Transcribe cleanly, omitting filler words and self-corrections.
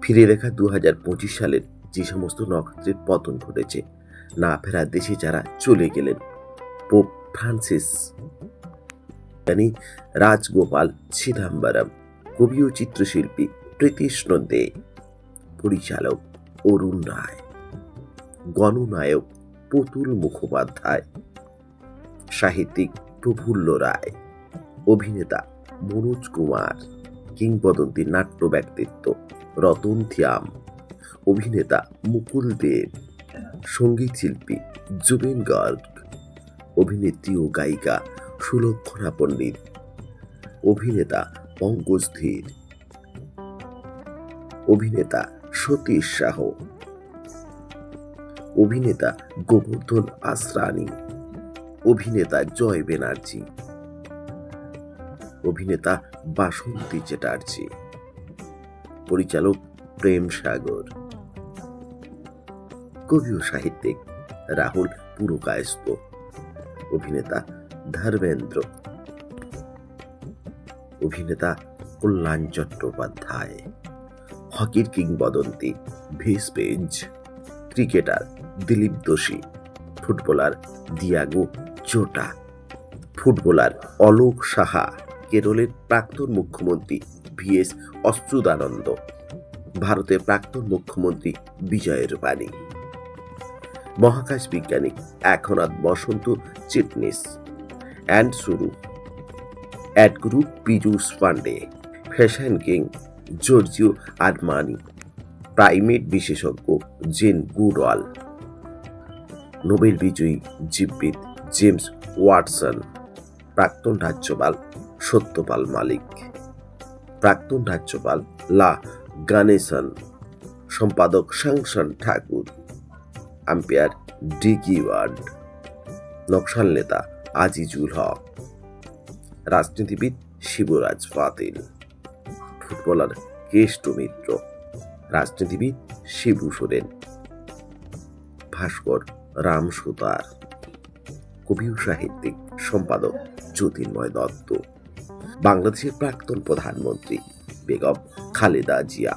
ফিরে দেখা 2025 সালের যে সমস্ত নক্ষত্রের পতন ঘটেছে, না ফেরা দেশে যারা চলে গেলেন, পোপ ফ্রান্সিস, রাজগোপাল চিদাম্বরম, কবি ও চিত্রশিল্পী প্রীতিষ্ণ দে, পরিচালক অরুণ রায়, গণনায়ক পুতুল মুখোপাধ্যায়, সাহিত্যিক প্রফুল্ল রায়, অভিনেতা মনোজ কুমার, কিংবদন্তি নাট্য ব্যক্তিত্ব রতন ধিয়াম, অভিনেতা মুকুল দেব, সঙ্গীত শিল্পী জুবিন গার্গ, অভিনেত্রী ও গায়িকা সুলক্ষণা পণ্ডিত, অভিনেতা পঙ্কজ ধীর, অভিনেতা সতীশ সাহ, অভিনেতা গোবর্ধন আসরানি, অভিনেতা জয় ব্যানার্জি, অভিনেতা বাসন্তী চ্যাটার্জি, পরিচালক প্রেম সাগর, কবি ও সাহিত্যিক রাহুল পুরকায়স্থ, অভিনেতা ধর্মেন্দ্র, অভিনেতা কল্যাণ চট্টোপাধ্যায়, হকির কিংবদন্তি ভিস page, cricketer Dilip Doshi, footballer Diogo Jota, footballer Alok Saha, কেরলের প্রাক্তন মুখ্যমন্ত্রী ভিএস অচ্যুতানন্দ, ভারতের প্রাক্তন মুখ্যমন্ত্রী বিজয় রূপানী, মহাকাশ বিজ্ঞানী একনাথ বসন্ত চিটনিস অ্যান্ড শুরু, ad guru Piyush Pandey, fashion king Giorgio Armani, primate বিশেষজ্ঞ জেন গুডওয়াল, নোবেল বিজয়ী জীববিদ জেমস ওয়াটসন, প্রাক্তন রাজ্যপাল সত্যপাল মালিক, প্রাক্তন রাজ্যপাল লা গানেসন, সম্পাদক শাংশন ঠাকুর, আম্পায়ার ডিকি ওয়ার্ড, নকশাল নেতা আজিজুল হক, রাজনীতিবিদ শিবরাজ পাতিল, ফুটবলার কেষ্ট মিত্র, রাজনীতিবিদ শিবু সোরেন, ভাস্কর রাম সুতার, কবি ও সাহিত্যিক সম্পাদক জ্যোতির্ময় দত্ত, বাংলাদেশের প্রাক্তন প্রধানমন্ত্রী বেগম খালেদা জিয়া।